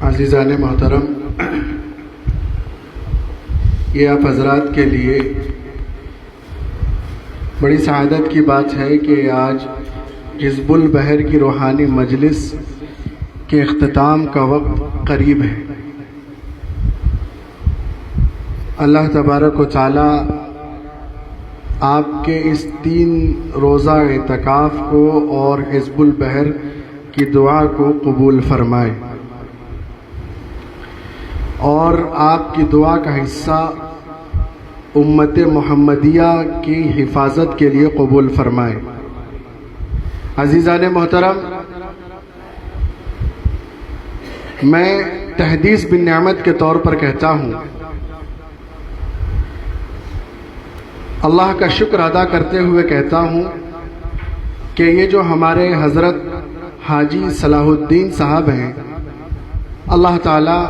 عزیزان محترم، یہ آپ حضرات کے لیے بڑی سعادت کی بات ہے کہ آج حزب البحر کی روحانی مجلس کے اختتام کا وقت قریب ہے۔ اللہ تبارک و تعالی آپ کے اس 3 روزہ اعتکاف کو اور حزب البحر کی دعا کو قبول فرمائے، اور آپ کی دعا کا حصہ امت محمدیہ کی حفاظت کے لیے قبول فرمائے۔ عزیزان محترم، میں تحدیث بن نعمت کے طور پر کہتا ہوں، اللہ کا شکر ادا کرتے ہوئے کہتا ہوں کہ یہ جو ہمارے حضرت حاجی صلاح الدین صاحب ہیں، اللہ تعالیٰ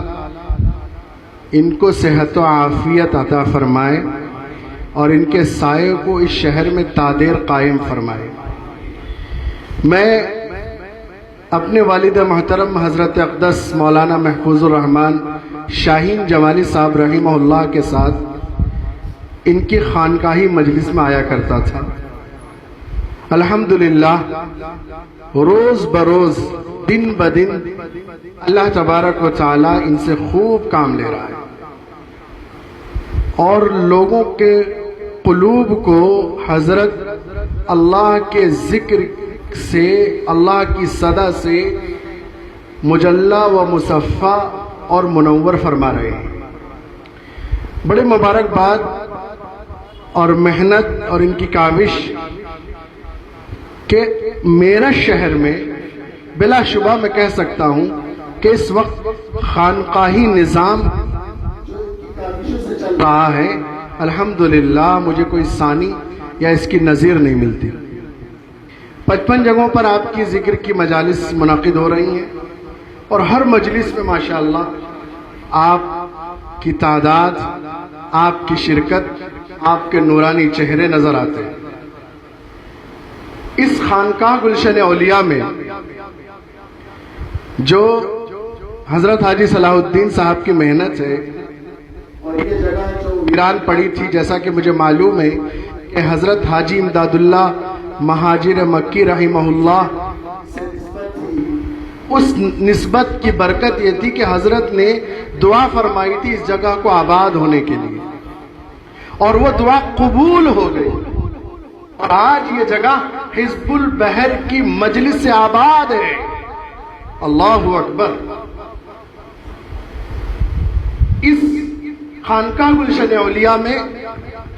ان کو صحت و عافیت عطا فرمائے اور ان کے سائے کو اس شہر میں تادیر قائم فرمائے۔ میں اپنے والد محترم حضرت اقدس مولانا محفوظ الرحمن شاہین جمالی صاحب رحمہ اللہ کے ساتھ ان کی خانقاہی مجلس میں آیا کرتا تھا۔ الحمدللہ روز بروز دن بدن اللہ تبارک و تعالی ان سے خوب کام لے رہا ہے اور لوگوں کے قلوب کو حضرت اللہ کے ذکر سے، اللہ کی صدا سے مجلہ و مصفہ اور منور فرما رہے ہیں۔ بڑے مبارکباد اور محنت اور ان کی کاوش کہ میرا شہر میں بلا شبہ میں کہہ سکتا ہوں کہ اس وقت خانقاہی نظام چل رہا ہے۔ الحمدللہ مجھے کوئی ثانی یا اس کی نظیر نہیں ملتی۔ 55 جگہوں پر آپ کی ذکر کی مجالس منعقد ہو رہی ہیں اور ہر مجلس میں ماشاءاللہ آپ کی تعداد، آپ کی شرکت، آپ کے نورانی چہرے نظر آتے ہیں۔ اس خانقاہ گلشن اولیاء میں جو حضرت حاجی صلاح الدین صاحب کی محنت ہے، اور یہ جگہ جو ویران پڑی تھی، جیسا کہ مجھے معلوم ہے کہ حضرت حاجی امداد اللہ مہاجر مکی رحمہ اللہ اس نسبت کی برکت یہ تھی کہ حضرت نے دعا فرمائی تھی اس جگہ کو آباد ہونے کے لیے، اور وہ دعا قبول ہو گئی، اور آج یہ جگہ حزب البحر کی مجلس سے آباد ہے۔ اللہ اکبر۔ اس خانقاہ گلشن اولیاء میں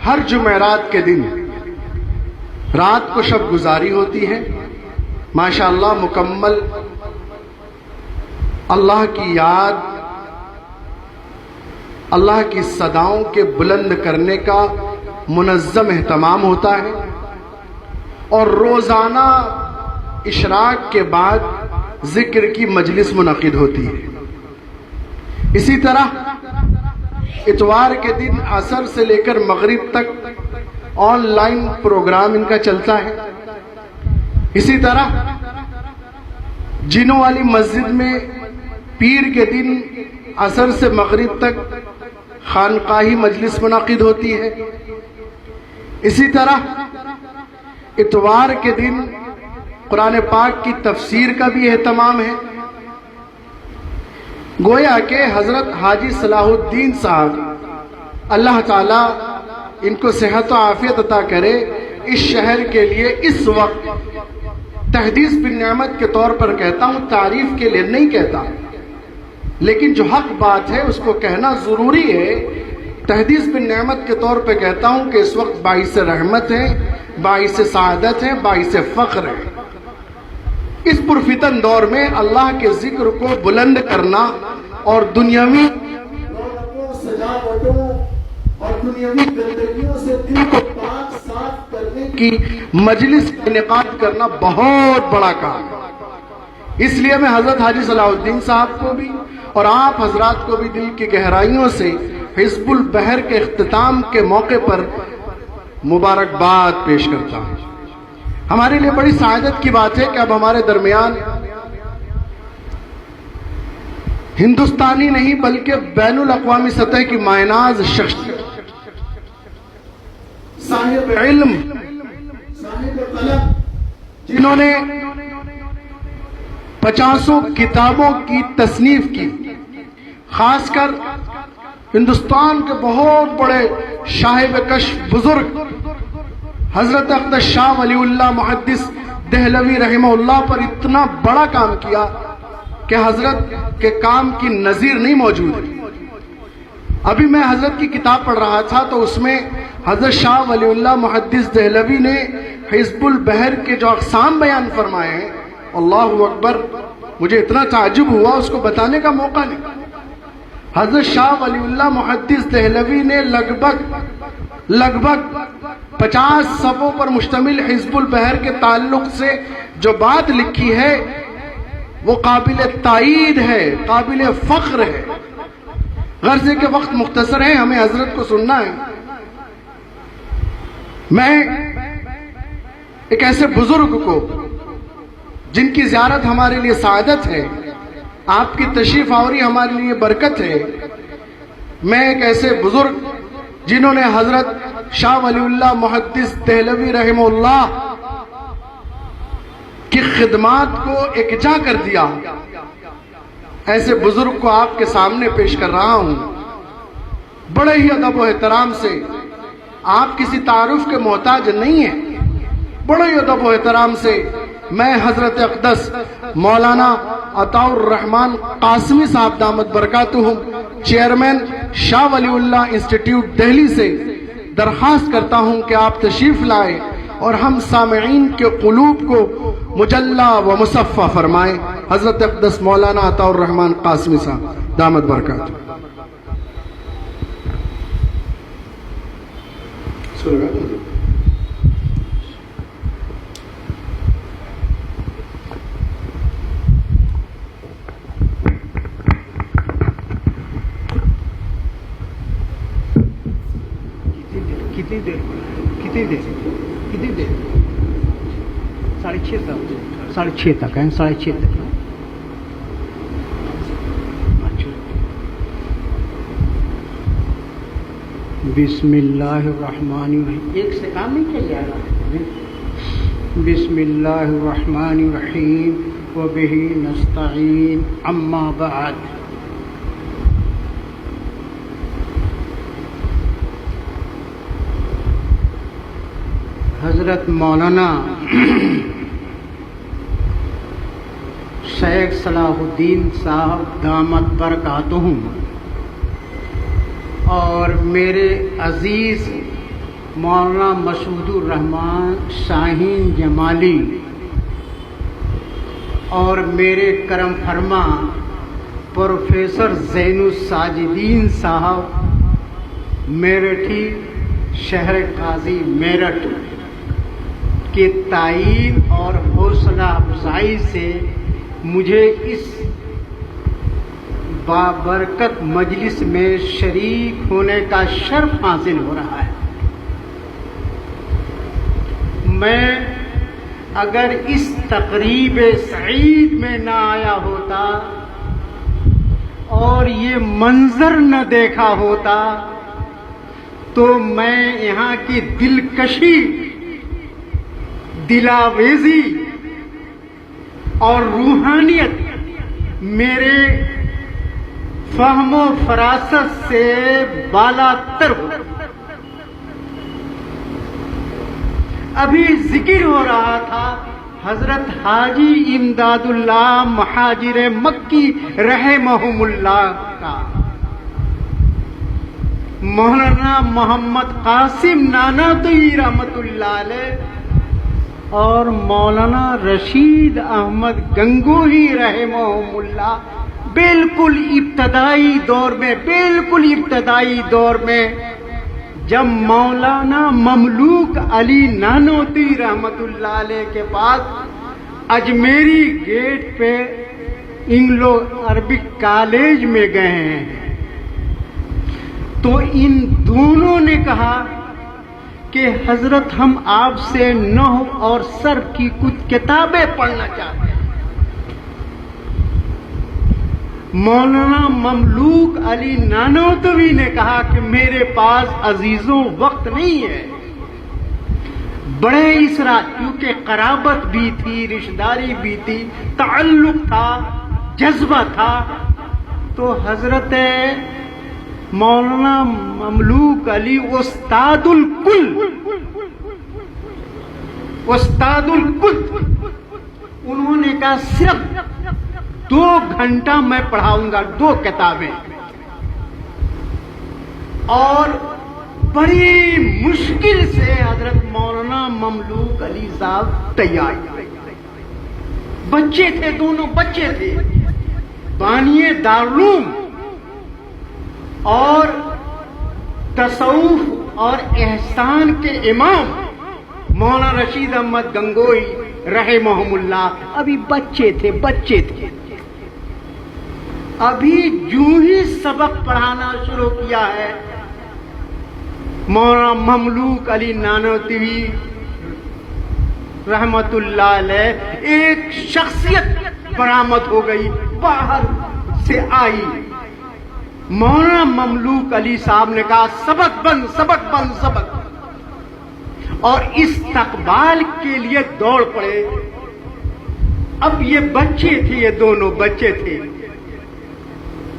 ہر جمعرات کے دن رات کو شب گزاری ہوتی ہے، ماشاءاللہ مکمل اللہ کی یاد، اللہ کی صداؤں کے بلند کرنے کا منظم اہتمام ہوتا ہے، اور روزانہ اشراق کے بعد ذکر کی مجلس منعقد ہوتی ہے۔ اسی طرح اتوار کے دن عصر سے لے کر مغرب تک آن لائن پروگرام ان کا چلتا ہے۔ اسی طرح جنوں والی مسجد میں پیر کے دن عصر سے مغرب تک خانقاہی مجلس منعقد ہوتی ہے۔ اسی طرح اتوار کے دن قرآن پاک کی تفسیر کا بھی اہتمام ہے۔ گویا کہ حضرت حاجی صلاح الدین صاحب، اللہ تعالیٰ ان کو صحت و عافیت عطا کرے، اس شہر کے لیے اس وقت تحدیث بن نعمت کے طور پر کہتا ہوں، تعریف کے لیے نہیں کہتا، لیکن جو حق بات ہے اس کو کہنا ضروری ہے۔ تحدیث بن نعمت کے طور پہ کہتا ہوں کہ اس وقت باعث رحمت ہے، باعث سعادت ہے، باعث فخر ہے۔ اس پرفتن دور میں اللہ کے ذکر کو بلند کرنا اور دنیاوی سجاوٹوں اور دنیاوی گندگیوں سے دل کو پاک صاف کرنے کی مجلس کا انعقاد کرنا بہت بڑا کام ہے۔ اس لیے میں حضرت حاجی صلاح الدین صاحب کو بھی اور آپ حضرات کو بھی دل کی گہرائیوں سے حزب البحر کے اختتام کے موقع پر مبارکباد پیش کرتا ہوں۔ ہمارے لیے بڑی سعادت کی بات ہے کہ اب ہمارے درمیان ہندوستانی نہیں بلکہ بین الاقوامی سطح کی مائناز شخصیت، صاحب علم، صاحب قلم، جنہوں نے 50 کتابوں کی تصنیف کی، خاص کر ہندوستان کے بہت بڑے صاحب کشف بزرگ حضرت اقدس شاہ ولی اللہ محدث دہلوی رحمہ اللہ پر اتنا بڑا کام کیا کہ حضرت کے کام کی نظیر نہیں موجود ہے۔ ابھی میں حضرت کی کتاب پڑھ رہا تھا تو اس میں حضرت شاہ ولی اللہ محدث دہلوی نے حزب البحر کے جو اقسام بیان فرمائے ہیں، اللہ اکبر، مجھے اتنا تعجب ہوا، اس کو بتانے کا موقع نہیں۔ حضرت شاہ ولی اللہ محدث دہلوی نے لگ بھگ 50 صفحوں پر مشتمل حزب البحر کے تعلق سے جو بات لکھی ہے وہ قابل تائید ہے، قابل فخر ہے۔ غرض کے وقت مختصر ہے، ہمیں حضرت کو سننا ہے۔ میں ایک ایسے بزرگ کو جن کی زیارت ہمارے لیے سعادت ہے، آپ کی تشریف آوری ہمارے لیے برکت ہے، میں ایک ایسے بزرگ جنہوں نے حضرت شاہ ولی اللہ محدث دہلوی رحمہ اللہ کی خدمات کو اکجا کر دیا، ایسے بزرگ کو آپ کے سامنے پیش کر رہا ہوں۔ بڑے ہی ادب و احترام سے، آپ کسی تعارف کے محتاج نہیں ہیں، بڑے ہی ادب و احترام سے میں حضرت اقدس مولانا عطاء الرحمن قاسمی صاحب دامت برکاتہم، چیئرمین شاہ ولی اللہ انسٹیٹیوٹ دہلی سے درخواست کرتا ہوں کہ آپ تشریف لائیں اور ہم سامعین کے قلوب کو مجلہ و مصفہ فرمائیں۔ حضرت اقدس مولانا عطاء الرحمن قاسمی صاحب دامت برکاتہم۔ کتنی دیر 6:30 تک، 6:30 تک ہے، 6:30 تک۔ بسم اللہ الرحمن الرحیم، ایک سے کام نہیں کیا جا رہا۔ بسم اللہ الرحمن الرحیم وبہ نستعین، اما بعد۔ حضرت مولانا شیخ صلاح الدین صاحب دامت برکاتہم اور میرے عزیز مولانا مسعود الرحمان شاہین جمالی اور میرے کرم فرما پروفیسر زین الساجدین صاحب میرٹھی، شہر قاضی میرٹھ کے تعین اور حوصلہ افزائی سے مجھے اس بابرکت مجلس میں شریک ہونے کا شرف حاصل ہو رہا ہے۔ میں اگر اس تقریب سعید میں نہ آیا ہوتا اور یہ منظر نہ دیکھا ہوتا تو میں یہاں کی دلکشی، دلاویزی اور روحانیت میرے فہم و فراست سے بالا تر ہو۔ ابھی ذکر ہو رہا تھا حضرت حاجی امداد اللہ مہاجر مکی رحمہم اللہ کا، مولانا محمد قاسم نانوتوی رحمت اللہ علیہ اور مولانا رشید احمد گنگوہی رحمہم اللہ بالکل ابتدائی دور میں جب مولانا مملوک علی نانوتوی رحمت اللہ علیہ کے پاس اجمیری گیٹ پہ انگلو عربک کالج میں گئے ہیں تو ان دونوں نے کہا کہ حضرت ہم آپ سے نحو اور صرف کی کچھ کتابیں پڑھنا چاہتے ہیں۔ مولانا مملوک علی نانوتوی نے کہا کہ میرے پاس عزیزوں وقت نہیں ہے. بڑے اسرا، کیونکہ قرابت بھی تھی، رشتہ داری بھی تھی، تعلق تھا، جذبہ تھا. تو حضرت مولانا مملوک علی استاد الکل انہوں نے کہا صرف 2 گھنٹہ میں پڑھاؤں گا، 2 کتابیں. اور بڑی مشکل سے حضرت مولانا مملوک علی صاحب تیار ہوئے. بچے تھے، دونوں بچے تھے، بانی دارالعلوم اور تصوف اور احسان کے امام مولانا رشید احمد گنگوئی رحمہم اللہ ابھی بچے تھے. ابھی جو ہی سبق پڑھانا شروع کیا ہے، مولانا مملوک علی نانوتوی رحمت اللہ علیہ ایک شخصیت برآمد ہو گئی، باہر سے آئی. مولانا مملوک علی صاحب نے کہا سبق بند، اور استقبال کے لیے دوڑ پڑے. اب یہ بچے تھے، یہ دونوں بچے تھے.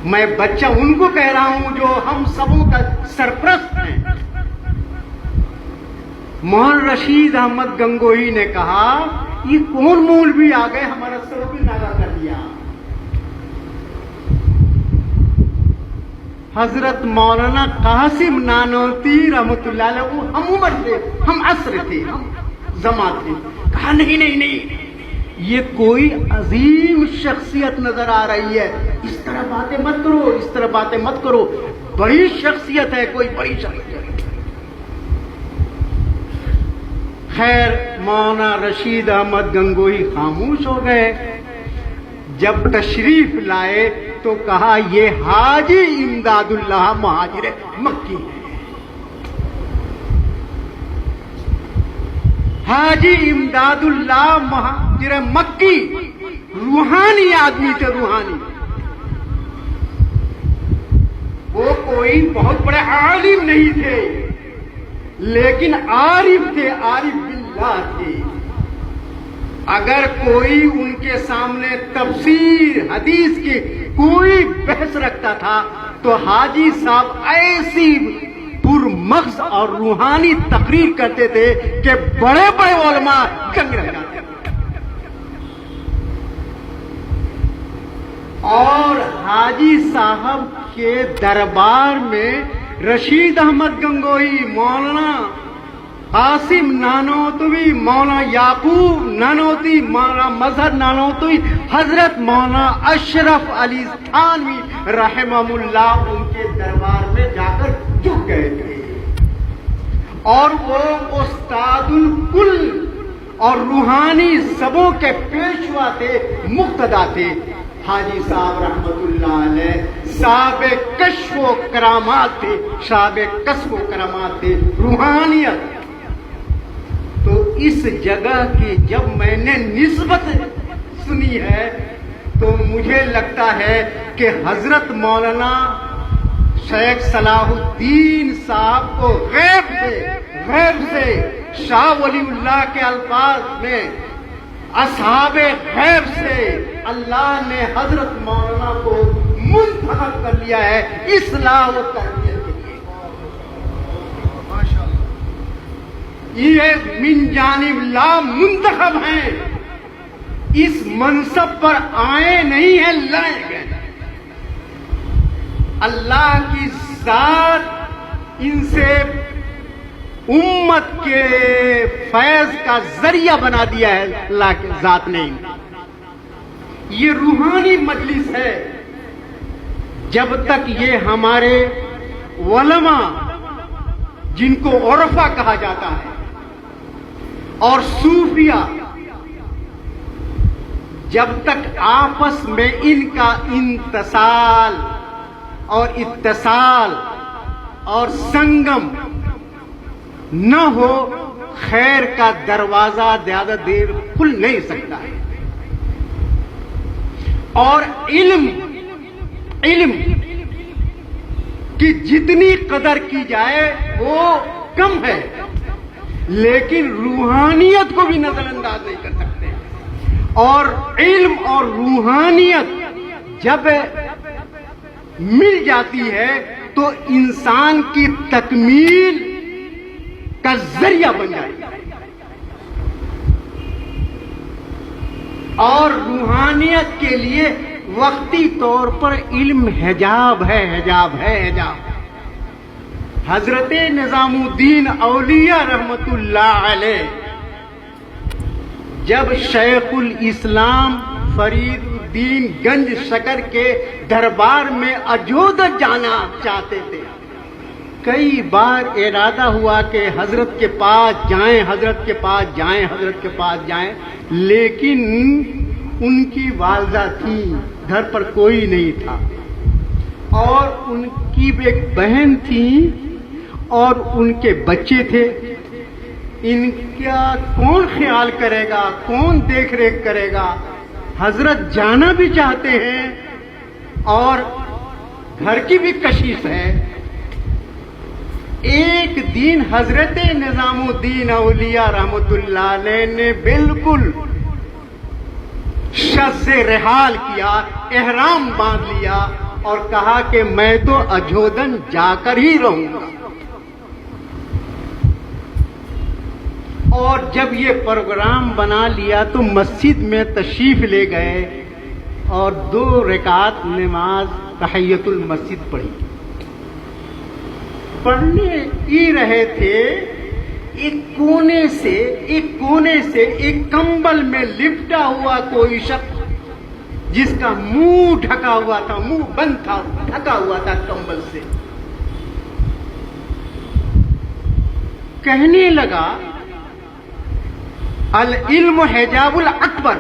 میں بچہ ان کو کہہ رہا ہوں جو ہم سبوں کا سرپرست ہیں. مولانا رشید احمد گنگوئی نے کہا یہ کون مولوی آ گئے، ہمارا سر بھی ناغا کر دیا. حضرت مولانا قاسم نانوتوی رحمت اللہ علیہ، وہ ہم عمر تھے، ہم عصر تھے، ہم زمان تھے. کہا نہیں، یہ کوئی عظیم شخصیت نظر آ رہی ہے، اس طرح باتیں مت کرو، بڑی شخصیت ہے، کوئی بڑی شخصیت. خیر مولانا رشید احمد گنگوئی خاموش ہو گئے. جب تشریف لائے تو کہا یہ حاجی امداد اللہ مہاجر مکی ہے. حاجی امداد اللہ مہاجر مکی روحانی آدمی تھے، روحانی. وہ کوئی بہت بڑے عالم نہیں تھے، لیکن عارف تھے، عارف باللہ تھے. اگر کوئی ان کے سامنے تفسیر حدیث کی کوئی بحث رکھتا تھا تو حاجی صاحب ایسی پرمغز اور روحانی تقریر کرتے تھے کہ بڑے بڑے علماء جنگ رہ جاتے. اور حاجی صاحب کے دربار میں رشید احمد گنگوئی، مولانا قاسم نانوتوی، مولانا یعقوب نانوتوی، مولانا مظہر نانوتوی، حضرت مولانا اشرف علی تھانوی رحمہ اللہ ان کے دربار میں جا کر جھک گئے تھے. اور وہ استاد الکل اور روحانی سبوں کے پیشوا تھے، مقتدا تھے. حاجی صاحب رحمت اللہ علیہ صاحب کشف و کرامات تھے، روحانیت. تو اس جگہ کی جب میں نے نسبت سنی ہے تو مجھے لگتا ہے کہ حضرت مولانا شیخ صلاح الدین صاحب کو غیب سے شاہ ولی اللہ کے الفاظ میں اصحاب غیب سے اللہ نے حضرت مولانا کو منتخب کر لیا ہے اصلاح و تربیت کے لیے. یہ من جانب اللہ منتخب ہیں، اس منصب پر آئے نہیں ہیں، لائے گئے. اللہ کی ذات ان سے امت کے فیض کا ذریعہ بنا دیا ہے، اللہ کی ذات نے. یہ روحانی مجلس ہے. جب تک یہ ہمارے علماء جن کو عرفا کہا جاتا ہے اور صوفیہ، جب تک آپس میں ان کا انتصال اور اتصال اور سنگم نہ ہو، خیر کا دروازہ زیادہ دیر کھل نہیں سکتا ہے. اور علم علم کی جتنی قدر کی جائے وہ کم ہے، لیکن روحانیت کو بھی نظر انداز نہیں کر سکتے. اور علم اور روحانیت جب مل جاتی ہے تو انسان کی تکمیل کا ذریعہ بن جائے گا. اور روحانیت کے لیے وقتی طور پر علم حجاب ہے، حجاب ہے، حجاب. حضرت نظام الدین اولیاء رحمت اللہ علیہ جب شیخ الاسلام فرید الدین گنج شکر کے دربار میں اجودت جانا چاہتے تھے، کئی بار ارادہ ہوا کہ حضرت کے پاس جائیں، حضرت کے پاس جائیں، حضرت کے پاس جائیں، لیکن ان کی والدہ تھی، گھر پر کوئی نہیں تھا، اور ان کی ایک بہن تھی اور ان کے بچے تھے. ان کا کون خیال کرے گا، کون دیکھ ریکھ کرے گا؟ حضرت جانا بھی چاہتے ہیں اور گھر کی بھی کشش ہے. ایک دن حضرت نظام الدین اولیاء رحمت اللہ علیہ نے بالکل شز سے رحال کیا، احرام باندھ لیا اور کہا کہ میں تو اجودن جا کر ہی رہوں گا. اور جب یہ پروگرام بنا لیا تو مسجد میں تشریف لے گئے اور 2 رکعت نماز تحیۃ المسجد پڑھی. پڑھنے ہی رہے تھے، ایک کونے سے ایک کمبل میں لپٹا ہوا کوئی شخص جس کا منہ ڈھکا ہوا تھا، منہ بند تھا، ڈھکا ہوا تھا کمبل سے، کہنے لگا العلم حجاب الاکبر،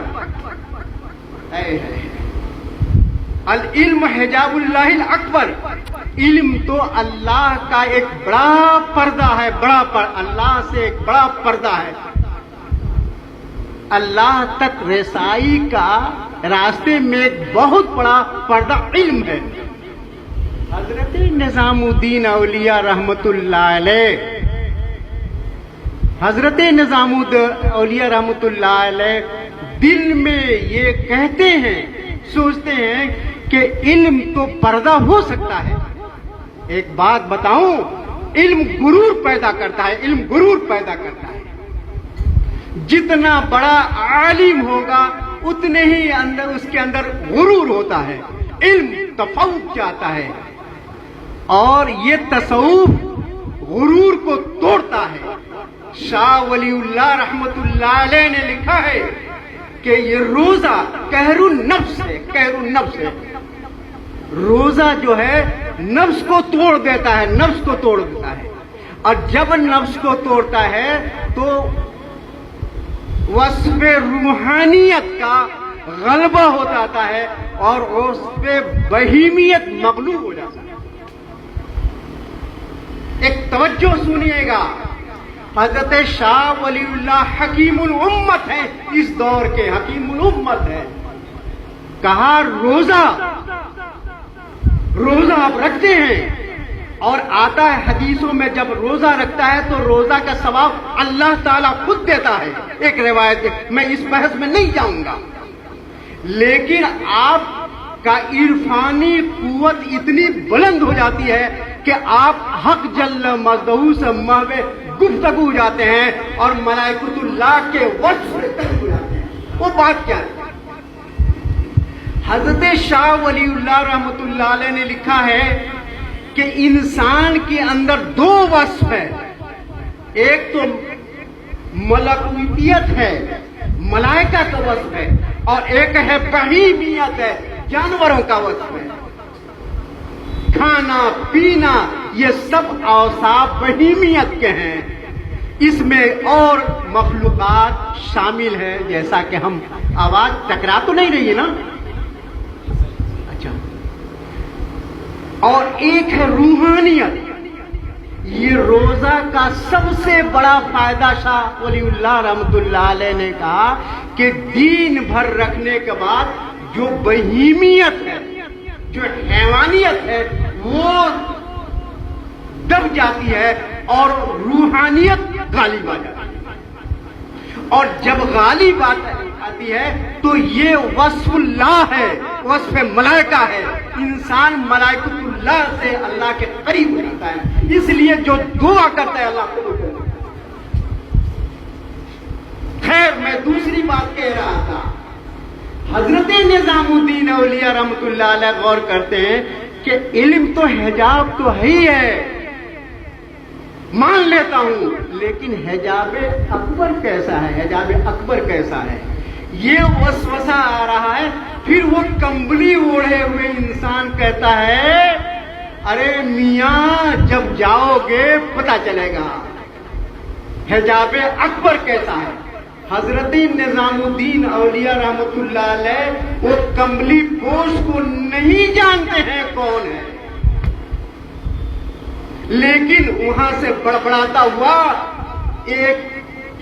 العلم حجاب اللہ الاکبر. علم تو اللہ کا ایک بڑا پردہ ہے، اللہ سے ایک بڑا پردہ ہے. اللہ تک رسائی کا راستے میں ایک بہت بڑا پردہ علم ہے. حضرت نظام الدین اولیاء رحمت اللہ علیہ، حضرت نظام الدین اولیاء رحمت اللہ علیہ دل میں یہ کہتے ہیں، سوچتے ہیں کہ علم تو پردہ ہو سکتا ہے. ایک بات بتاؤں، علم غرور پیدا کرتا ہے، علم غرور پیدا کرتا ہے. جتنا بڑا عالم ہوگا اتنے ہی اس کے اندر غرور ہوتا ہے. علم تفوق چاہتا ہے اور یہ تصوف غرور کو توڑتا ہے. شاہ ولی اللہ رحمت اللہ علیہ نے لکھا ہے کہ یہ روزہ قہر النفس ہے، قہر النفس ہے. روزہ جو ہے نفس کو توڑ دیتا ہے، نفس کو توڑ دیتا ہے. اور جب نفس کو توڑتا ہے تو وصف روحانیت کا غلبہ ہو جاتا ہے اور اس پہ بہیمیت مغلوب ہو جاتا ہے. ایک توجہ سنیے گا، حضرت شاہ ولی اللہ حکیم الامت ہے، اس دور کے حکیم الامت ہے. کہا روزہ آپ رکھتے ہیں، اور آتا ہے حدیثوں میں جب روزہ رکھتا ہے تو روزہ کا ثواب اللہ تعالیٰ خود دیتا ہے. ایک روایت ہے، میں اس بحث میں نہیں جاؤں گا، لیکن آپ کا عرفانی قوت اتنی بلند ہو جاتی ہے کہ آپ حق جل مجدہ سے محو گفتگو ہو جاتے ہیں اور ملائکۃ اللہ کے وصف سے تنگ ہو جاتے ہیں. وہ بات کیا ہے؟ حضرت شاہ ولی اللہ رحمت اللہ علیہ نے لکھا ہے کہ انسان کے اندر 2 وصف ہے. ایک تو ملکوتیت ہے، ملائکہ کا وصف ہے، اور ایک ہے بہیمیت ہے، جانوروں کا وصف ہے. کھانا پینا یہ سب اوصاف بہیمیت کے ہیں. اس میں اور مخلوقات شامل ہے، جیسا کہ ہم آواز ٹکرا تو نہیں رہی ہے نا؟ اچھا. اور ایک ہے روحانیت. یہ روزہ کا سب سے بڑا فائدہ شاہ ولی اللہ رحمت اللہ علیہ نے کہا کہ دین بھر رکھنے کے بعد جو بہیمیت ہے جو حیوانیت ہے وہ دب جاتی ہے اور روحانیت غالب آ جاتی ہے، اور جب غالب آتی ہے تو یہ وصف اللہ ہے، وصف ملائکہ ہے، انسان ملائکۃ اللہ سے اللہ کے قریب ہو جاتا ہے، اس لیے جو دعا کرتا ہے اللہ کو۔ خیر، میں دوسری بات کہہ رہا تھا، حضرت نظام الدین اولیاء رحمۃ اللہ علیہ غور کرتے ہیں کہ علم تو حجاب تو ہی ہے، مان لیتا ہوں، لیکن حجاب اکبر کیسا ہے؟ حجاب اکبر کیسا ہے؟ یہ وسوسہ آ رہا ہے۔ پھر وہ کمبلی اوڑھے ہوئے انسان کہتا ہے ارے میاں جب جاؤ گے پتہ چلے گا حجاب اکبر کیسا ہے۔ حضرت نظام الدین اولیاء رحمۃ اللہ علیہ وہ کمبلی پوش کو نہیں جانتے ہیں کون ہے، لیکن وہاں سے بڑبڑاتا ہوا ایک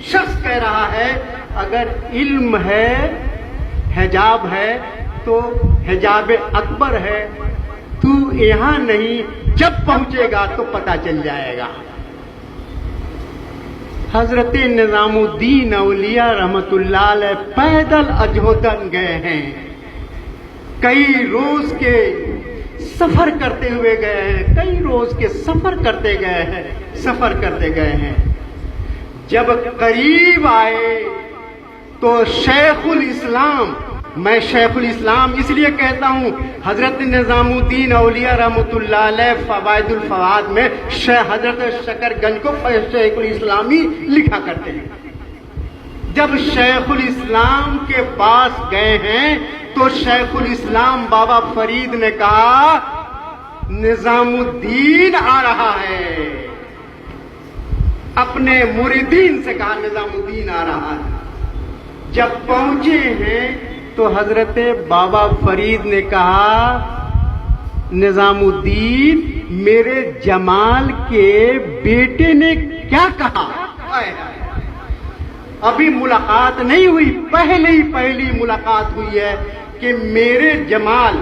شخص کہہ رہا ہے اگر علم ہے حجاب ہے تو حجاب اکبر ہے، تو یہاں نہیں، جب پہنچے گا تو پتہ چل جائے گا۔ حضرت نظام الدین اولیاء رحمۃ اللہ علیہ پیدل اجودھن گئے ہیں، کئی روز کے سفر کرتے ہوئے گئے ہیں، کئی روز کے سفر کرتے گئے ہیں۔ جب قریب آئے تو شیخ الاسلام، میں شیخ الاسلام اس لیے کہتا ہوں، حضرت نظام الدین اولیاء رحمۃ اللہ علیہ فوائد الفوائد میں حضرت شکر گنج کو شیخ الاسلام ہی لکھا کرتے ہیں۔ جب شیخ الاسلام کے پاس گئے ہیں تو شیخ الاسلام بابا فرید نے کہا نظام الدین آ رہا ہے، اپنے مریدین سے کہا نظام الدین آ رہا ہے۔ جب پہنچے ہیں تو حضرت بابا فرید نے کہا نظام الدین میرے جمال کے بیٹے نے کیا کہا؟ ابھی ملاقات نہیں ہوئی، پہلی ملاقات ہوئی ہے کہ میرے جمال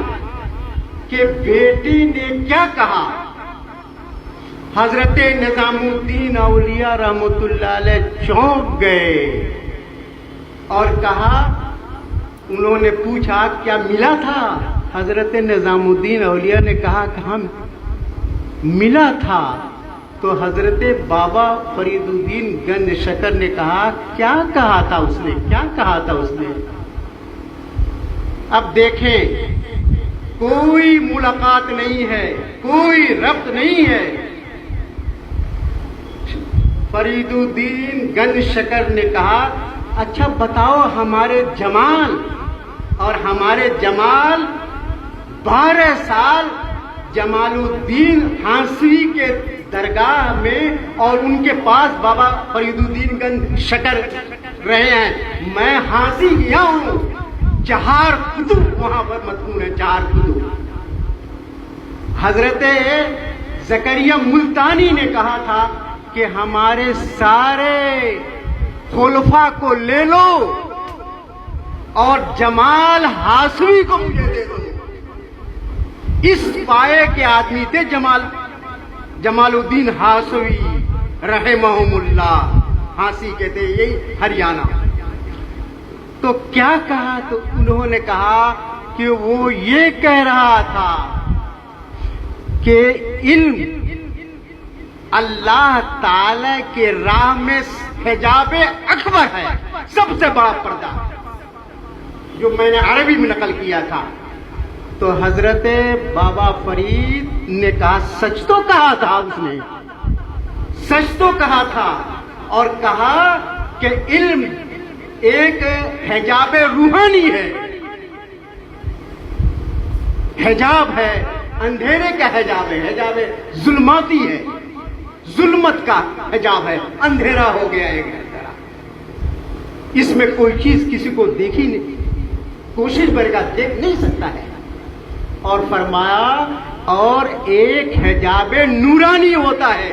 کے بیٹے نے کیا کہا؟ حضرت نظام الدین اولیاء رحمۃ اللہ علیہ چونک گئے اور کہا، انہوں نے پوچھا کیا ملا تھا؟ حضرت نظام الدین اولیاء نے کہا کہ ہم ملا تھا۔ تو حضرت بابا فرید الدین گنج شکر نے کہا کیا کہا تھا اس نے؟ اب دیکھیں، کوئی ملاقات نہیں ہے، کوئی ربط نہیں ہے۔ فرید الدین گنج شکر نے کہا اچھا بتاؤ ہمارے جمال، اور ہمارے جمال 12 سال جمال الدین ہانسی کے درگاہ میں اور ان کے پاس بابا فرید الدین گنج شکر رہے ہیں، میں ہانسی گیا ہوں، 4 کتب وہاں پر مدفون ہے، 4 کتب۔ حضرت زکریا ملتانی نے کہا تھا کہ ہمارے سارے خلفاء کو لے لو اور جمال ہاشمی کو مجھے دے دو۔ اس پائے کے آدمی تھے جمال الدین ہاشمی رحمہم اللہ، ہانسی کہتے یہی ہریانہ۔ تو کیا کہا؟ تو انہوں نے کہا کہ وہ یہ کہہ رہا تھا کہ علم اللہ تعالی کے راہ میں حجاب اکبر ہے، سب سے بڑا پردہ، جو میں نے عربی میں نقل کیا تھا۔ تو حضرت بابا فرید نے کہا سچ تو کہا تھا، اس نے سچ تو کہا تھا، اور کہا کہ علم ایک حجاب روحانی ہے، حجاب ہے، اندھیرے کا حجاب ہے، حجاب ظلماتی ہے، ظلمت کا حجاب ہے، اندھیرا ہو گیا ایک طرح، اس میں کوئی چیز کسی کو دیکھی نہیں، کوشش کرے گا دیکھ نہیں سکتا ہے۔ اور فرمایا اور ایک حجاب نورانی ہوتا ہے،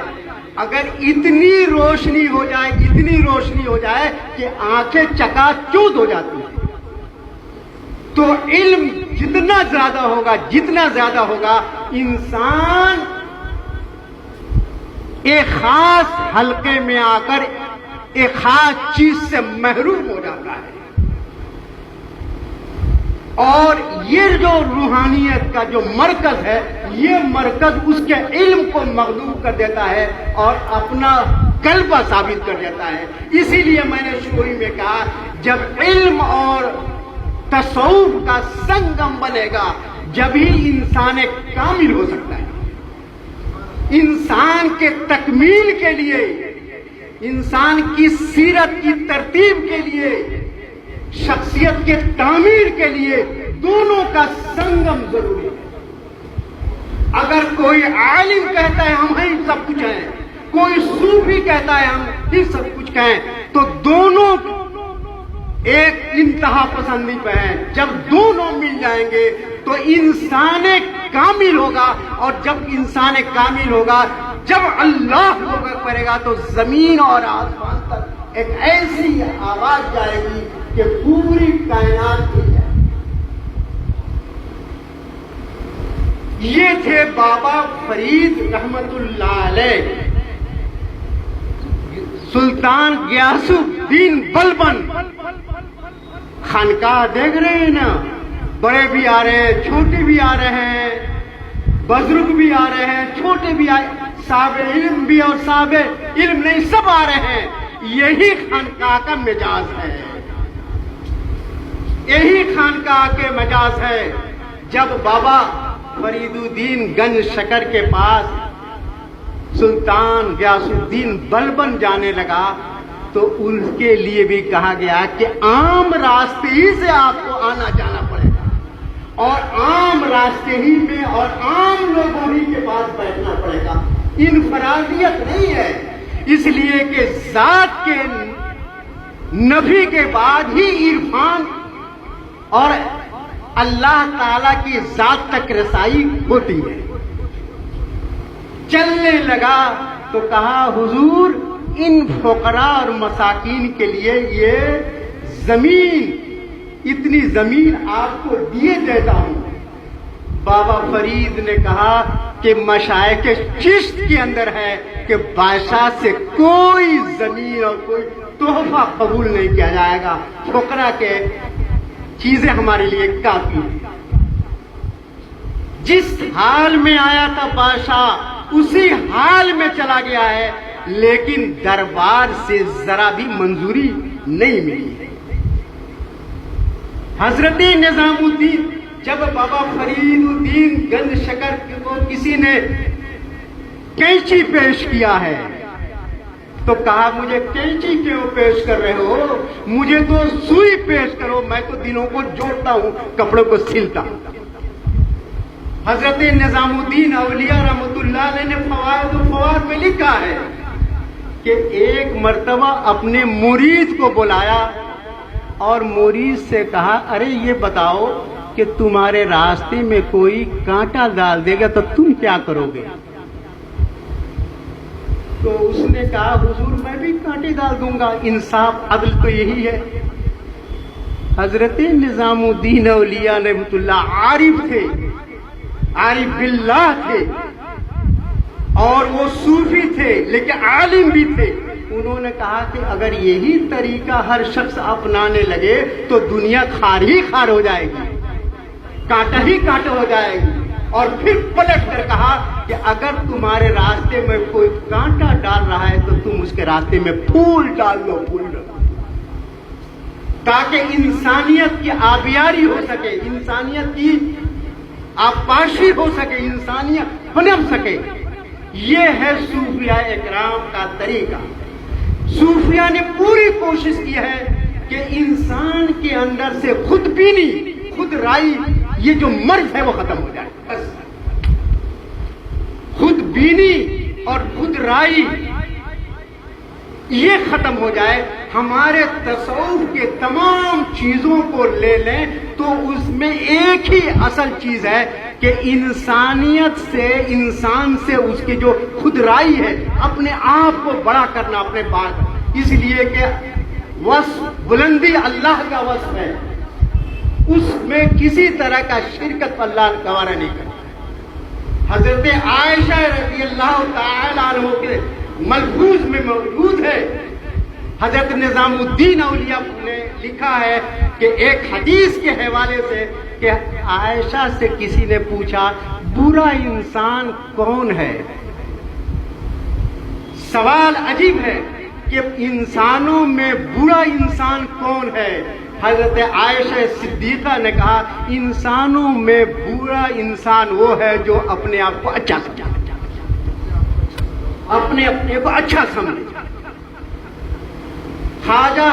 اگر اتنی روشنی ہو جائے کہ آنکھیں چکا چوند ہو جاتی ہیں، تو علم جتنا زیادہ ہوگا انسان ایک خاص حلقے میں آ کر ایک خاص چیز سے محروم ہو جاتا ہے. اور یہ جو روحانیت کا جو مرکز ہے، یہ مرکز اس کے علم کو مغلوب کر دیتا ہے اور اپنا غلبہ ثابت کر دیتا ہے. اسی لیے میں نے شروع میں کہا، جب علم اور تصوف کا سنگم بنے گا جب ہی انسان کامل ہو سکتا ہے. انسان کے تکمیل کے لیے، انسان کی سیرت کی ترتیب کے لیے، شخصیت کے تعمیر کے لیے دونوں کا سنگم ضروری ہے. اگر کوئی عالم کہتا ہے ہم ہی سب کچھ ہیں، کوئی صوفی کہتا ہے ہم ہی سب کچھ ہیں، تو دونوں ایک انتہا پسندی پہ ہیں. جب دونوں مل جائیں گے تو انسان کامل ہوگا، اور جب انسان کامل ہوگا، جب اللہ کو کرے گا تو زمین اور آسمان تک ایک ایسی آواز جائے گی کہ پوری کائنات ہل جائے. یہ تھے بابا فرید رحمت اللہ علیہ، سلطان غیاث الدین بلبن. خانقاہ دیکھ رہے ہیں نا، بڑے بھی آ رہے ہیں، چھوٹے بھی آ رہے ہیں، بزرگ بھی آ رہے ہیں، چھوٹے بھی آئے، صاحب علم بھی اور صاحب علم نہیں، سب آ رہے ہیں. یہی خانقاہ کا مزاج ہے، یہی خانقاہ کے مزاج ہے. جب بابا فرید الدین گنج شکر کے پاس سلطان غیاث الدین بلبن جانے لگا تو ان کے لیے بھی کہا گیا کہ عام راستے ہی سے آپ کو آنا جانا پڑے گا، اور عام راستے ہی میں اور عام لوگوں ہی کے پاس بیٹھنا پڑے گا. انفرادیت نہیں ہے، اس لیے کہ ذات کے نفی کے بعد ہی عرفان اور اللہ تعالی کی ذات تک رسائی ہوتی ہے. چلنے لگا تو کہا حضور ان فقراء اور مساکین کے لیے یہ زمین، اتنی زمین آپ کو دیے دیتا ہوں. بابا فرید نے کہا کہ مشائخ چشت کے اندر ہے کہ بادشاہ سے کوئی زمین اور کوئی تحفہ قبول نہیں کیا جائے گا، فقراء کے چیزیں ہمارے لیے کافی ہیں. جس حال میں آیا تھا بادشاہ اسی حال میں چلا گیا ہے، لیکن دربار سے ذرا بھی منظوری نہیں ملی. حضرت نظام الدین، جب بابا فرید الدین گنج شکر کو کسی نے کینچی پیش کیا ہے تو کہا مجھے کینچی کیوں پیش کر رہے ہو، مجھے تو سوئی پیش کرو، میں تو دنوں کو جوڑتا ہوں، کپڑوں کو سلتا ہوں. حضرت نظام الدین اولیاء رحمت اللہ علیہ نے فوائد و فوائد میں لکھا ہے کہ ایک مرتبہ اپنے مرید کو بلایا اور مرید سے کہا ارے یہ بتاؤ کہ تمہارے راستے میں کوئی کانٹا ڈال دے گا تو تم کیا کرو گے؟ تو اس نے کہا حضور میں بھی کانٹے ڈال دوں گا، انصاف عدل تو یہی ہے. حضرت نظام الدین اولیاء رحمت اللہ عارف تھے، عارف باللہ تھے، اور وہ صوفی تھے لیکن عالم بھی تھے. انہوں نے کہا کہ اگر یہی طریقہ ہر شخص اپنانے لگے تو دنیا خار ہی خار ہو جائے گی، کانٹا ہی کانٹا ہو جائے گی. اور پھر پلٹ کر کہا کہ اگر تمہارے راستے میں کوئی کانٹا ڈال رہا ہے تو تم اس کے راستے میں پھول ڈال دو، پھول ڈالو، تاکہ انسانیت کی آبیاری ہو سکے، انسانیت کی آبپاشی ہو سکے، انسانیت پنپ سکے. یہ ہے صوفیاء اکرام کا طریقہ. صوفیاء نے پوری کوشش کی ہے کہ انسان کے اندر سے خود بینی، خود رائی، یہ جو مرض ہے وہ ختم ہو جائے. بس خود بینی اور خود رائی یہ ختم ہو جائے. ہمارے تصوف کے تمام چیزوں کو لے لیں تو اس میں ایک ہی اصل چیز ہے کہ انسانیت سے، انسان سے اس کی جو خود رائی ہے، اپنے آپ کو بڑا کرنا اپنے بات، اس لیے کہ وصف بلندی اللہ کا وصف ہے. اس میں کسی طرح کا شرکت اللہ گوارا نہیں کرتا. حضرت عائشہ رضی اللہ تعالی عنہ کے ملفوظ میں موجود ہے. حضرت نظام الدین اولیاء نے لکھا ہے کہ ایک حدیث کے حوالے سے کہ عائشہ سے کسی نے پوچھا برا انسان کون ہے. سوال عجیب ہے کہ انسانوں میں برا انسان کون ہے. حضرت عائشہ صدیقہ نے کہا انسانوں میں برا انسان وہ ہے جو اپنے آپ کو اچھا سمجھے, اپنے کو اچھا سمجھے. خواجہ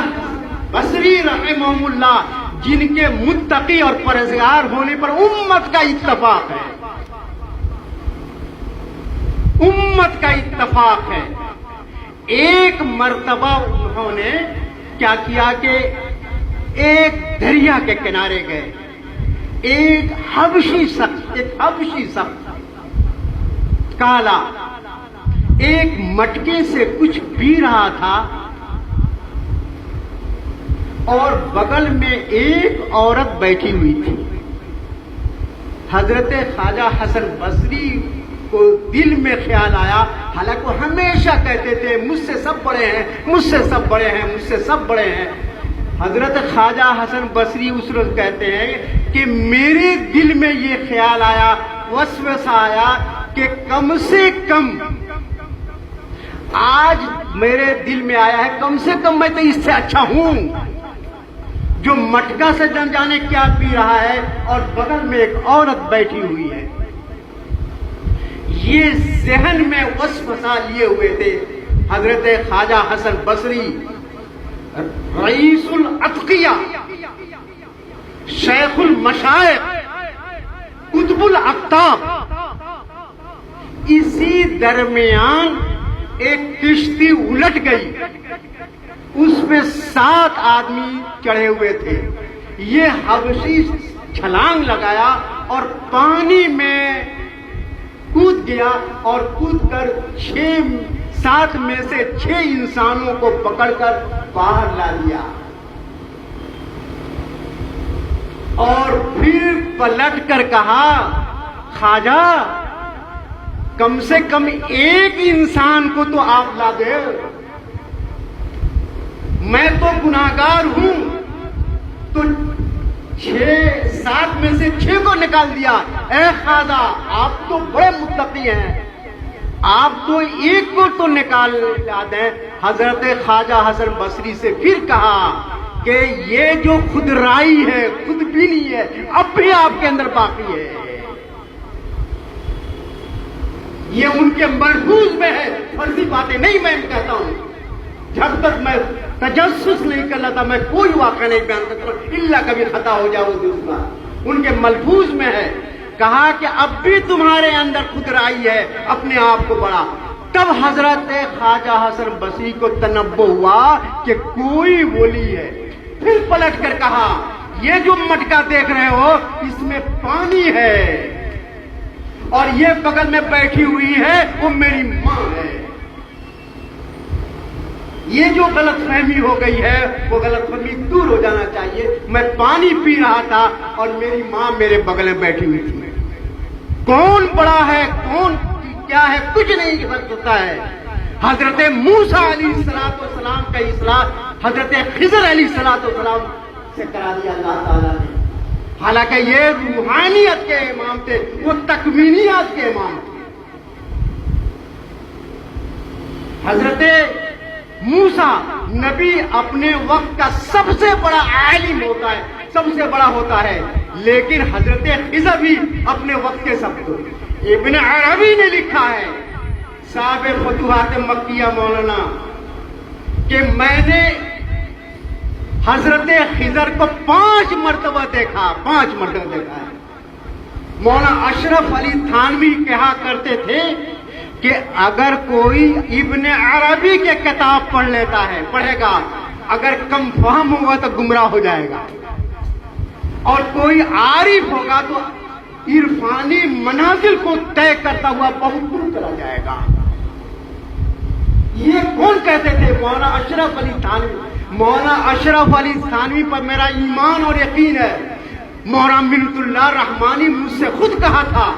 بصری رحمہ اللہ جن کے متقی اور پرہیزگار ہونے پر امت کا اتفاق ہے, امت کا اتفاق ہے. ایک مرتبہ انہوں نے کیا کیا کہ ایک دریا کے کنارے گئے. ایک حبشی شخص کالا ایک مٹکے سے کچھ پی رہا تھا اور بغل میں ایک عورت بیٹھی ہوئی تھی. حضرت خواجہ حسن بصری کو دل میں خیال آیا, حالانکہ وہ ہمیشہ کہتے تھے مجھ سے سب بڑے ہیں, مجھ سے سب بڑے ہیں, مجھ سے سب بڑے ہیں. حضرت خواجہ حسن بصری اس روز کہتے ہیں کہ میرے دل میں یہ خیال آیا, وسوسہ آیا کہ کم سے کم آج میرے دل میں آیا ہے کم سے کم میں تو اس سے اچھا ہوں جو مٹکا سے جن جانے کیا پی رہا ہے اور بغل میں ایک عورت بیٹھی ہوئی ہے. یہ ذہن میں وسوسہ لیے ہوئے تھے حضرت خواجہ حسن بصری رئیس الاتقیاء, شیخ المشائخ, قطب الاقطاب. اسی درمیان ایک کشتی الٹ گئی, اس پہ 7 آدمی چڑھے ہوئے تھے. یہ حبشی چھلانگ لگایا اور پانی میں کود گیا اور کود کر 7 میں سے 6 انسانوں کو پکڑ کر باہر لا دیا اور پھر پلٹ کر کہا خواجہ کم سے کم ایک انسان کو تو آپ لا دے, میں تو گناہگار ہوں. تو 7 میں سے 6 کو نکال دیا. اے خواجہ آپ تو بڑے متقی ہیں, آپ تو ایک کو تو نکال دیں. حضرت خواجہ حسن بصری سے پھر کہا کہ یہ جو خود رائی ہے, خود بینی ہے, اب بھی آپ کے اندر باقی ہے. یہ ان کے ملفوظ میں ہے, فرضی باتیں نہیں میں کہتا ہوں. جب تک میں تجسس نہیں کر لیتا میں کوئی واقعہ نہیں بیان کرتا, الا کبھی خطا ہو جاؤ دوسرا. ان کے ملفوظ میں ہے. کہا کہ اب بھی تمہارے اندر خود رائی ہے, اپنے آپ کو بڑا. تب حضرت خواجہ حسن بصری کو تنبہ ہوا کہ کوئی ولی ہے. پھر پلٹ کر کہا یہ جو مٹکا دیکھ رہے ہو اس میں پانی ہے اور یہ بغل میں بیٹھی ہوئی ہے وہ میری ماں ہے. یہ جو غلط فہمی ہو گئی ہے وہ غلط فہمی دور ہو جانا چاہیے. میں پانی پی رہا تھا اور میری ماں میرے بغل میں بیٹھی ہوئی تھی. کون بڑا ہے کون کیا ہے کچھ نہیں سکتا ہے. حضرت موسیٰ علیہ السلام کا اصلاح حضرت خضر علیہ السلام سے کرا دیا اللہ تعالیٰ نے. حالانکہ یہ روحانیت کے امام تھے, وہ تکوینیات کے امام تھے. حضرت موسیٰ نبی اپنے وقت کا سب سے بڑا عالم ہوتا ہے, سب سے بڑا ہوتا ہے, لیکن حضرت خضر بھی اپنے وقت کے سب کو. ابن عربی نے لکھا ہے صاحب فتوحات مکیہ مولانا کہ میں نے حضرت خضر کو 5 مرتبہ دیکھا, 5 مرتبہ دیکھا ہے. مولانا اشرف علی تھانوی کہا کرتے تھے کہ اگر کوئی ابن عربی کے کتاب پڑھ لیتا ہے پڑھے گا, اگر کم فہم ہوگا تو گمراہ ہو جائے گا, اور کوئی عارف ہوگا تو عرفانی منازل کو طے کرتا ہوا بہت دور چلا جائے گا. یہ کون کہتے تھے؟ مولانا اشرف علی تھانوی. مولانا اشرف علی تھانوی پر میرا ایمان اور یقین ہے. مولانا منت اللہ رحمانی مجھ سے خود کہا تھا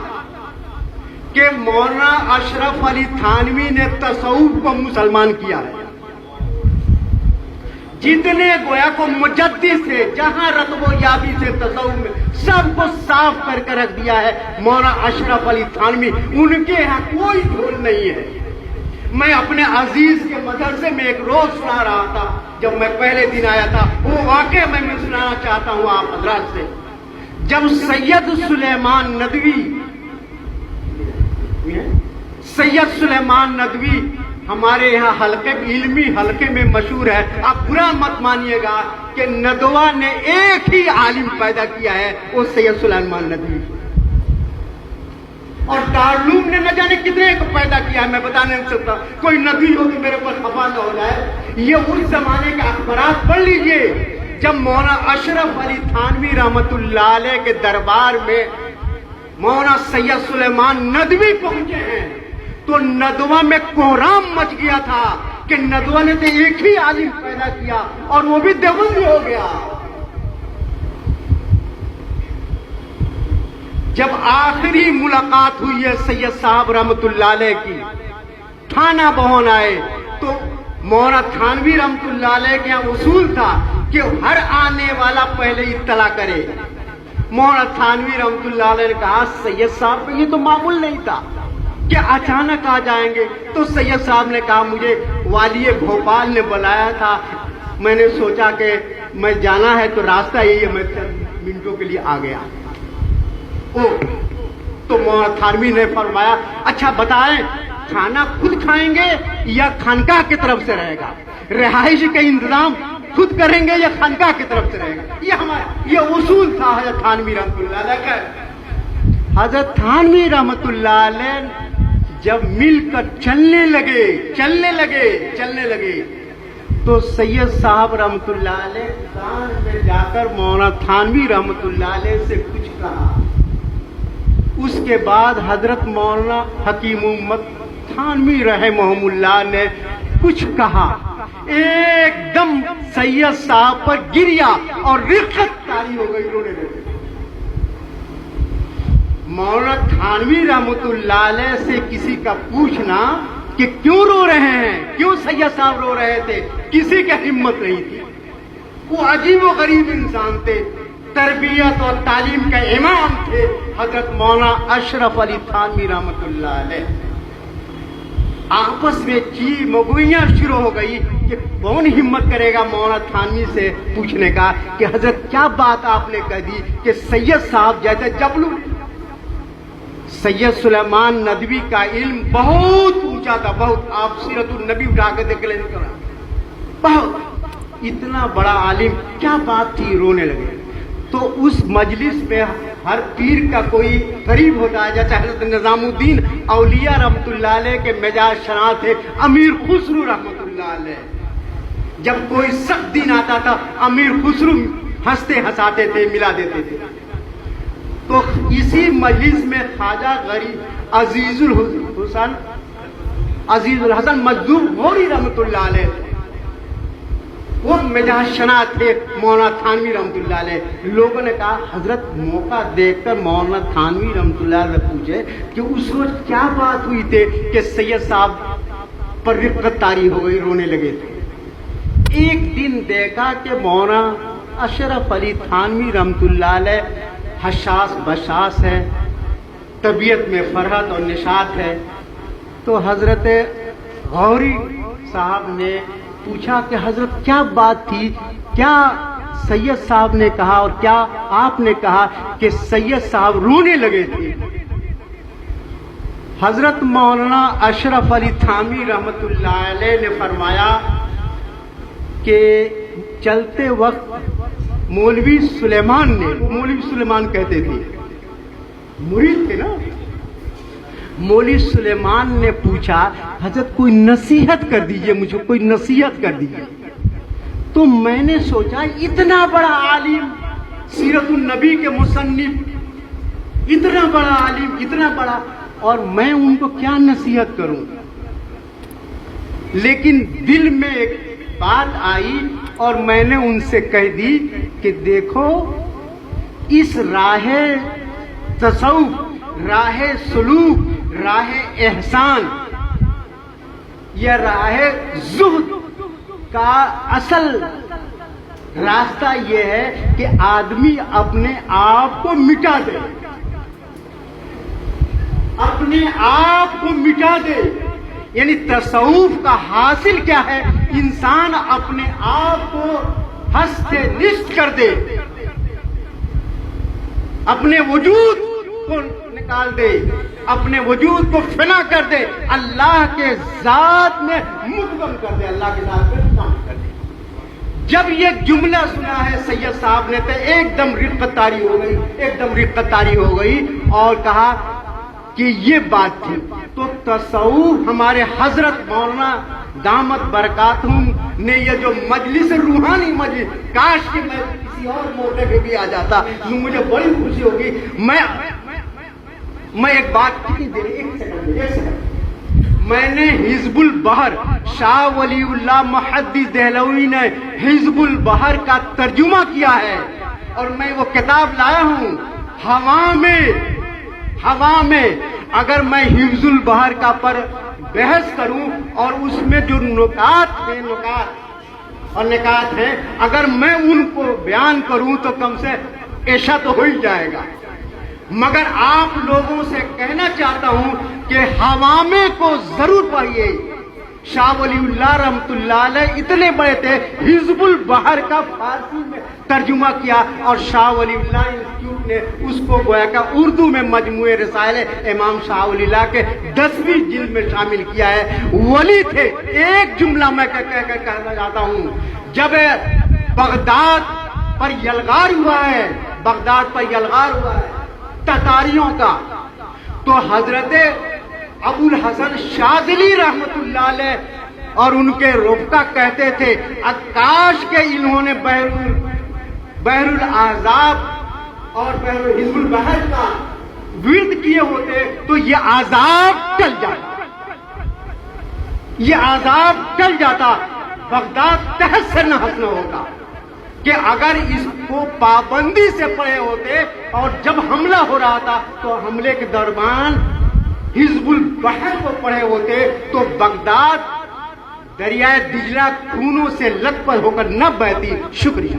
کہ مولانا اشرف علی تھانوی نے تصوف کو مسلمان کیا ہے. جتنے گویا کو مجدد سے جہاں رتب و یابی سے تصوف میں سب کو صاف کر کے رکھ دیا ہے مولانا اشرف علی تھانوی. ان کے یہاں کوئی دھول نہیں ہے. میں اپنے عزیز کے مدرسے میں ایک روز سنا رہا تھا جب میں پہلے دن آیا تھا. وہ واقعہ میں سنانا چاہتا ہوں آپ حضرات سے. جب سید سلیمان ندوی ہمارے یہاں حلقے علمی حلقے میں مشہور ہے. آپ برا مت مانیے گا کہ ندوہ نے ایک ہی عالم پیدا کیا ہے, وہ سید سلیمان ندوی. اور دارالعلوم نے نہ جانے کتنے کو پیدا کیا ہے, میں بتا نہیں سکتا. کوئی ندوی ہو تو میرے پر خفا نہ ہو جائے. یہ اس زمانے کے اخبارات پڑھ لیجئے. جب مولانا اشرف علی تھانوی رحمت اللہ علیہ کے دربار میں مولانا سید سلیمان ندوی پہنچے ہیں تو ندوہ میں کوہرام مچ گیا تھا کہ ندوہ نے تو ایک ہی عالم پیدا کیا اور وہ بھی دیوبندی ہو گیا. جب آخری ملاقات ہوئی ہے سید صاحب رحمت اللہ علیہ کی, تھانہ بہون آئے تو مولانا تھانوی رحمت اللہ علیہ کے یہاں اصول تھا کہ ہر آنے والا پہلے اطلاع کرے. مولانا تھانوی رحمت اللہ علیہ نے کہا سید صاحب یہ تو معمول نہیں تھا کہ اچانک آ جائیں گے. تو سید صاحب نے کہا مجھے والی بھوپال نے بلایا تھا, میں نے سوچا کہ میں جانا ہے تو راستہ یہی ہے, میں چند منٹوں کے لیے آ گیا. تو مولانا تھانوی نے فرمایا اچھا بتائیں کھانا خود کھائیں گے یا خانقاہ کی طرف سے رہے گا, رہائش کا انتظام خود کریں گے یا خانقاہ کی طرف سے رہے گا. یہ ہمارا یہ اصول تھا حضرت تھانوی رحمت اللہ علیہ کا. حضرت تھانوی رحمت اللہ علیہ جب مل کر چلنے لگے تو سید صاحب رحمت اللہ علیہ کان میں جا کر مولانا تھانوی رحمت اللہ علیہ سے کچھ کہا. اس کے بعد حضرت مولانا حکیم امت تھانوی رحمہ اللہ نے کچھ کہا, ایک دم سید صاحب پر گریا اور رقت طاری ہو گئی, رونے لگے. مولانا تھانوی رحمت اللہ علیہ سے کسی کا پوچھنا کہ کیوں رو رہے ہیں, کیوں سید صاحب رو رہے تھے, کسی کی ہمت نہیں تھی. وہ عجیب و غریب انسان تھے, تربیت اور تعلیم کا امام تھے حضرت مولانا اشرف علی تھانوی رحمت اللہ علیہ. آپس میں چی مگوئیاں شروع ہو گئی کہ کون ہمت کرے گا مولانا تھانوی سے پوچھنے کا کہ حضرت کیا بات آپ نے کہہ دی کہ سید صاحب جیسے جبلو. سید سلیمان ندوی کا علم بہت اونچا تھا, بہت. آپ سیرت النبی اٹھا کے دیکھ لیں, بہت اتنا بڑا عالم, کیا بات تھی, رونے لگے. تو اس مجلس میں ہر پیر کا کوئی قریب ہوتا ہے, جیسے حضرت نظام الدین اولیاء رحمت اللہ علیہ کے مزاج شناس تھے امیر خسرو رحمت اللہ علیہ. جب کوئی سخت دن آتا تھا امیر خسرو ہنستے ہنساتے تھے, ملا دیتے تھے. تو اسی مجلس میں خواجہ غریب عزیز الحسن مجذوب غوری رحمت اللہ علیہ, وہ مزاج شناس تھے مولانا تھانوی رحمت اللہ علیہ. لوگوں نے کہا حضرت موقع دیکھ کر مولانا تھانوی رحمت اللہ علیہ پوچھے کہ اس وقت کیا بات ہوئی تھی کہ سید صاحب پر رقت طاری ہو گئی, رونے لگے تھے. ایک دن دیکھا کہ مولانا اشرف علی تھانوی رحمت اللہ علیہ حساس بشاس ہے, طبیعت میں فرحت اور نشاط ہے. تو حضرت غوری صاحب نے پوچھا کہ حضرت کیا بات تھی, کیا سید صاحب نے کہا اور کیا آپ نے کہا کہ سید صاحب رونے لگے تھے. حضرت مولانا اشرف علی تھانوی رحمت اللہ علیہ نے فرمایا کہ چلتے وقت مولوی سلیمان کہتے تھے, مرید تھے نا, مولوی سلیمان نے پوچھا حضرت کوئی نصیحت کر دیجئے, مجھے کوئی نصیحت کر دیجئے. تو میں نے سوچا اتنا بڑا عالم, سیرت النبی کے مصنف, اتنا بڑا عالم, اتنا بڑا, اور میں ان کو کیا نصیحت کروں. لیکن دل میں ایک بات آئی اور میں نے ان سے کہہ دی کہ دیکھو اس راہ تصوف، راہ سلوک، راہ احسان، یہ راہ زہد کا اصل راستہ یہ ہے کہ آدمی اپنے آپ کو مٹا دے، اپنے آپ کو مٹا دے۔ یعنی تصوف کا حاصل کیا ہے؟ انسان اپنے آپ کو ہست نشت کر دے، اپنے وجود کو نکال دے، اپنے وجود کو فنا کر دے، اللہ کے ذات میں مدغم کر دے، اللہ کے ذات میں شامل کر دے۔ جب یہ جملہ سنا ہے سید صاحب نے تو ایک دم رقت طاری ہو گئی، ایک دم رقت طاری ہو گئی، اور کہا کہ یہ بات تھی۔ تو تصوف ہمارے حضرت مولانا دامت برکاتہم نے یہ جو مجلس، روحانی مجلس، کاش کہ میں کسی اور موقع پہ بھی آ جاتا، مجھے بڑی خوشی ہوگی۔ میں ایک بات کتنی دیر، ایک سیکنڈ، میں نے حزب البحر، شاہ ولی اللہ محدث دہلوی نے حزب البحر کا ترجمہ کیا ہے، اور میں وہ کتاب لایا ہوں۔ ہوا میں اگر میں حفظ البحر کا پر بحث کروں اور اس میں جو نکات ہیں اگر میں ان کو بیان کروں تو کم سے ایشا تو ہو ہی جائے گا، مگر آپ لوگوں سے کہنا چاہتا ہوں کہ حوامے کو ضرور پڑھیے۔ شاہ ولی اللہ رحمۃ اللہ علیہ اتنے بڑے تھے، حزب البحر کا فارسی میں ترجمہ کیا، اور شاہ ولی اللہ انسٹیٹیوٹ نے اس کو گویا کہ اردو میں مجموعہ رسائل امام شاہ ولی اللہ کے 10ویں جلد میں شامل کیا ہے۔ ولی تھے۔ ایک جملہ میں کہنا چاہتا ہوں، جب بغداد پر یلغار ہوا ہے تتاریوں کا، تو حضرت ابو الحسن شاذلی رحمت اللہ علیہ اور ان کے رفقا کہتے تھے کاش کہ انہوں نے بحر العذاب اور حزب البحر کا ورد کیے ہوتے تو یہ عذاب ٹل جاتا، بغداد تحت سے نہ ہنسنا ہوتا کہ اگر اس کو پابندی سے پڑھے ہوتے، اور جب حملہ ہو رہا تھا تو حملے کے دوران حزب البحر کو پڑھے ہوتے تو بغداد دریائے دجلہ خونوں سے لت پت ہو کر نہ بہتی۔ شکریہ۔